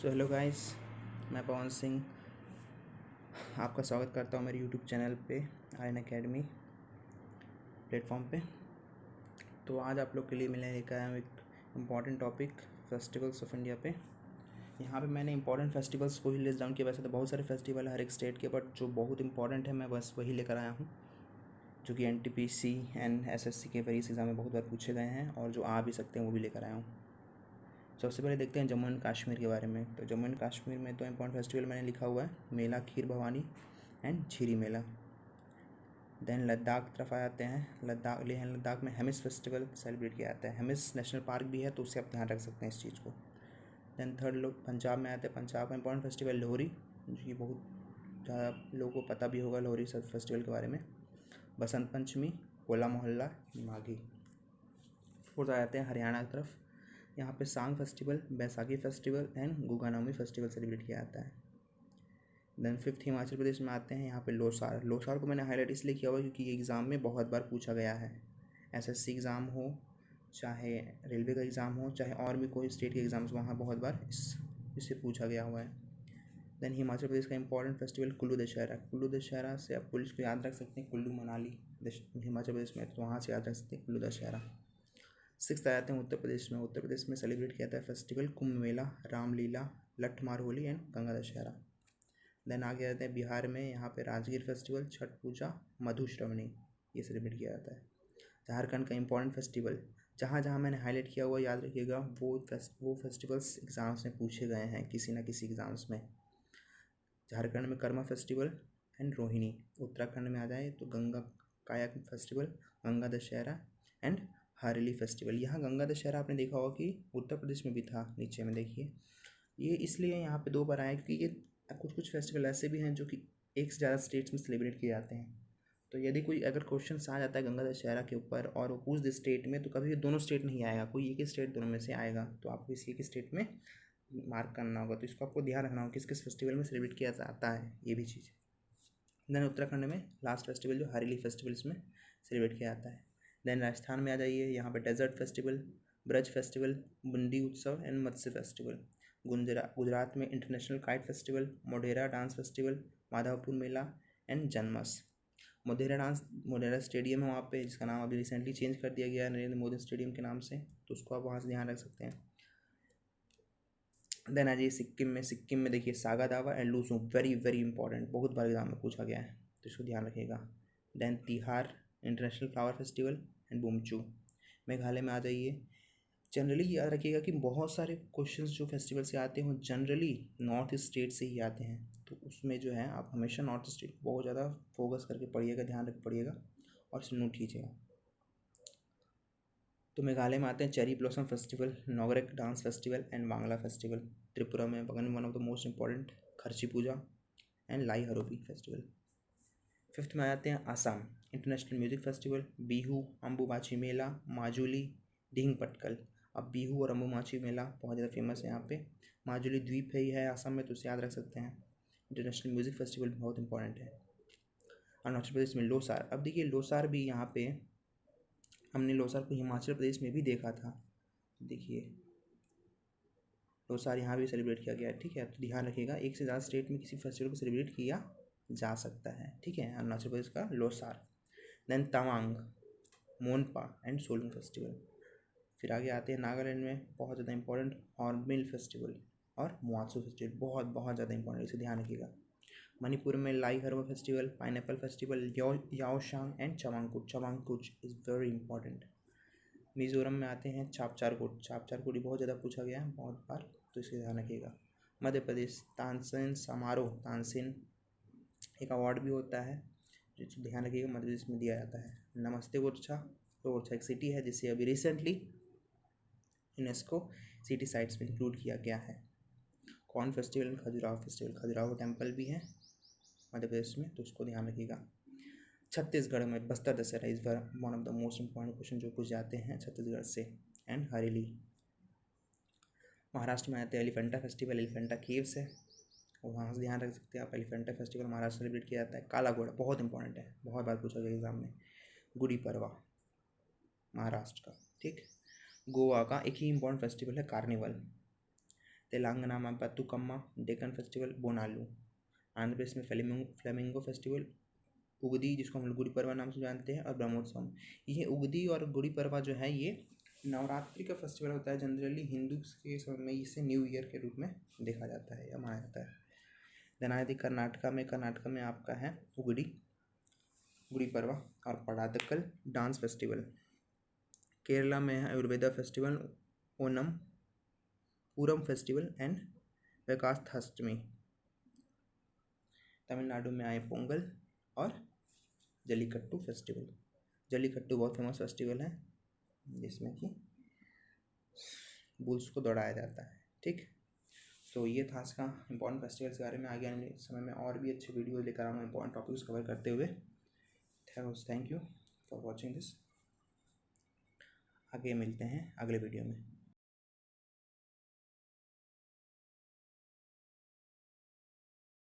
Hello guys, मैं पवन सिंह आपका स्वागत करता हूँ मेरे यूट्यूब चैनल पे आर्यन एकेडमी प्लेटफॉर्म पे। तो आज आप लोग के लिए मैंने लेकर आया हूँ एक important topic festivals of India पे। यहाँ पे मैंने इंपॉर्टेंट फेस्टिवल्स को ही लिस्ट डाउन किया। वैसे तो बहुत सारे फेस्टिवल है हर एक स्टेट के, बट जो बहुत इंपॉर्टेंट है मैं बस वही लेकर आया हूँ, जो कि NTPC एंड SSC के वेरियस एग्जाम में बहुत बार पूछे गए हैं और जो आ भी सकते हैं वो भी लेकर आया हूँ। सबसे पहले देखते हैं जम्मू एंड कश्मीर के बारे में। तो जम्मू एंड कश्मीर में तो इम्पॉर्टेंट फेस्टिवल मैंने लिखा हुआ है मेला खीर भवानी एंड झीरी मेला। देन लद्दाख तरफ आ जाते हैं। लेह लद्दाख में हेमिस फेस्टिवल सेलिब्रेट किया जाता है। हेमिस नेशनल पार्क भी है, तो उससे आप ध्यान रख सकते हैं इस चीज़ को। देन थर्ड लोग पंजाब में आते हैं। पंजाब का इंपॉर्टेंट फेस्टिवल लोहरी, जो कि बहुत ज़्यादा लोगों को पता भी होगा लोहरी सब फेस्टिवल के बारे में। बसंत पंचमी, होला मोहल्ला, माघी। फोर्थ आ जाते हैं हरियाणा की तरफ। यहाँ पे सांग festival, Baisakhi festival and Guganaumi festival celebrate किया जाता है। देन फिफ्थ हिमाचल प्रदेश में आते हैं। यहाँ पे लोसार। लोसार को मैंने हाईलाइट इसलिए किया हुआ क्योंकि ये एग्ज़ाम में बहुत बार पूछा गया है। SSC एग्ज़ाम हो, चाहे रेलवे का एग्ज़ाम हो, चाहे और भी कोई स्टेट के एग्ज़ाम्स, वहाँ बहुत बार इससे पूछा गया हुआ है। देन हिमाचल प्रदेश का इंपॉर्टेंट फेस्टिवल कुल्लू दशहरा। कुल्लू दशहरा से आप पुलिस को याद रख सकते हैं, कुल्लू मनाली हिमाचल प्रदेश में, तो वहाँ से याद रख सकते हैं कुल्लू दशहरा। सिक्स्थ आ जाते हैं उत्तर प्रदेश में। उत्तर प्रदेश में सेलिब्रेट किया जाता है festival Kumbh Mela, Ramlila, Lathmar Holi and Ganga Dussehra. Then आगे आते हैं बिहार में। यहाँ पे राजगीर फेस्टिवल, छठ पूजा, मधुश्रवणी, ये सेलिब्रेट किया जाता है। झारखंड का इंपॉर्टेंट फेस्टिवल, जहाँ जहाँ मैंने हाईलाइट किया हुआ याद रखिएगा, वो फेस्टिवल्स एग्ज़ाम्स में पूछे गए हैं किसी ना किसी एग्ज़ाम्स में। झारखंड में कर्मा फेस्टिवल एंड रोहिणी। उत्तराखंड में आ जाए तो Ganga kayak festival, Ganga Dussehra and Hareli festival. यहाँ गंगा दशहरा आपने देखा होगा कि उत्तर प्रदेश में भी था, नीचे में देखिए। ये इसलिए यहाँ पे 2 बार आया क्योंकि ये कुछ कुछ फेस्टिवल ऐसे भी हैं जो कि एक से ज़्यादा स्टेट्स में सेलिब्रेट किए जाते हैं। तो यदि कोई अगर क्वेश्चन आ जाता है गंगा दशहरा के ऊपर और वो पूछ दे स्टेट में, तो कभी दोनों स्टेट नहीं आएगा, कोई एक ही स्टेट दोनों में से आएगा, तो आपको इसी एक स्टेट में मार्क करना होगा। तो इसको आपको ध्यान रखना होगा किस किस फेस्टिवल में सेलिब्रेट किया जाता है, ये भी चीज़। देन उत्तराखंड में लास्ट फेस्टिवल जो हरेली फेस्टिवल्स में सेलिब्रेट किया जाता है। देन राजस्थान में आ जाइए, यहाँ पे desert festival, Braj festival, Bundi Utsav and Matsya festival. Gujarat में international kite festival, Modhera dance festival, Madhavpur Mela and जन्मस। मोढेरा स्टेडियम है वहाँ पे, जिसका नाम अभी रिसेंटली चेंज कर दिया गया है नरेंद्र मोदी स्टेडियम के नाम से, तो उसको आप वहाँ से ध्यान रख सकते हैं। देन आ जाइए सिक्किम में देखिए सागा दावा एंड लूसू, वेरी वेरी इंपॉर्टेंट, बहुत बार एग्जाम में पूछा गया है, तो इसको ध्यान रखिएगा। Then Tihar international flower festival and Bumchu. Meghalaya में आ जाइए। जनरली याद रखिएगा कि बहुत सारे क्वेश्चंस जो फेस्टिवल से आते हैं जनरली नॉर्थ ईस्ट स्टेट से ही आते हैं, तो उसमें जो है आप हमेशा नॉर्थ ईस्ट स्टेट बहुत ज़्यादा फोकस करके पढ़िएगा, ध्यान रख पढ़िएगा और इसे नोट कीजिएगा। तो मेघालय में आते हैं cherry blossom festival, Nongrem dance festival and Wangala festival. Tripura में one of the most important Kharchi Puja and Lai Haraoba festival. Fifth में आते हैं Assam, international music festival, Bihu, Ambubachi Mela, Majuli, ढींग पटकल। अब बिहू और अम्बुबाची मेला बहुत ज़्यादा फेमस है यहाँ पे। माजुली द्वीप है आसाम में, तो उसे याद रख सकते हैं। इंटरनेशनल म्यूजिक फेस्टिवल बहुत इंपॉर्टेंट है। अरुणाचल प्रदेश में लोसार। अब देखिए लोसार भी यहाँ पे हमने लोसार को हिमाचल प्रदेश में भी देखा था, देखिए लोसार यहाँ भी सेलिब्रेट किया गया है, ठीक है। तो ध्यान रखिएगा एक से ज़्यादा स्टेट में किसी फेस्टिवल को सेलिब्रेट किया जा सकता है, ठीक है। अरुणाचल प्रदेश का Losar. Then Tawang, Monpa and Solung festival. फिर आगे आते हैं नागालैंड में बहुत ज़्यादा इंपॉर्टेंट हॉर्नबिल फेस्टिवल और मुआत्सू फेस्टिवल, बहुत बहुत ज़्यादा इंपॉर्टेंट, इसे ध्यान रखिएगा। मणिपुर में Lai Haraoba festival, pineapple festival, Yaoshang and Chavangkut is very important. Mizoram में आते हैं छापचारकोट बहुत ज़्यादा पूछा गया है बहुत बार, तो इसे ध्यान रखिएगा। मध्य प्रदेश तानसेन समारोह, तानसेन एक अवार्ड भी होता है, जिसको ध्यान रखिएगा मध्य प्रदेश में दिया जाता है। नमस्ते ओरछा, तो ओरछा एक सिटी है जिसे अभी रिसेंटली यूनेस्को सिटी साइट्स में इंक्लूड किया गया है। कॉर्न फेस्टिवल, खजुराहो टेम्पल भी है मध्य प्रदेश में, तो उसको ध्यान रखिएगा। छत्तीसगढ़ में बस्तर दशहरा इस बार one of the most important question जो पूछ जाते हैं छत्तीसगढ़ से, एंड हरेली। महाराष्ट्र में आते हैं एलिफेंटा फेस्टिवल, एलिफेंटा केव्स है, और वहाँ से ध्यान रख सकते हैं आप। एलिफेंटा फेस्टिवल महाराष्ट्र सेलिब्रेट किया जाता है। काला घोड़ा बहुत इंपॉर्टेंट है, बहुत बार पूछा गया एग्जाम में। गुड़ी पड़वा महाराष्ट्र का, ठीक। गोवा का एक ही इंपॉर्टेंट फेस्टिवल है कार्निवल। तेलंगाना में बतुकम्मा, डेक्कन फेस्टिवल बोनालू, आंध्र प्रदेश में फ्लेमिंगो फेस्टिवल, उगदी जिसको हम लोग गुड़ी पड़वा नाम से जानते हैं, और ब्रह्मोत्सव। ये उगदी और गुड़ी पड़वा जो है ये नवरात्रि का फेस्टिवल होता है। जनरली हिंदू के समय में इसे न्यू ईयर के रूप में देखा जाता है या माना जाता है। देन आए थी कर्नाटका में आपका है उगड़ी, गुड़ी पड़वा और पड़ादकल डांस फेस्टिवल। केरला में है Ayurveda festival, Onam, Pooram festival and प्रकाशस्थाष्टमी। तमिलनाडु में आए पोंगल और जल्लीकट्टू फेस्टिवल। जल्लीकट्टू बहुत फेमस फेस्टिवल है जिसमें कि बुल्स को दौड़ाया जाता है। ठीक, तो ये था आज का इम्पॉर्टेंट फेस्टिवल्स के बारे में। आगे आने समय में और भी अच्छे वीडियो लेकर आऊँगा इम्पॉर्टेंट टॉपिक्स कवर करते हुए। Thank you for watching this. आगे मिलते हैं अगले वीडियो में।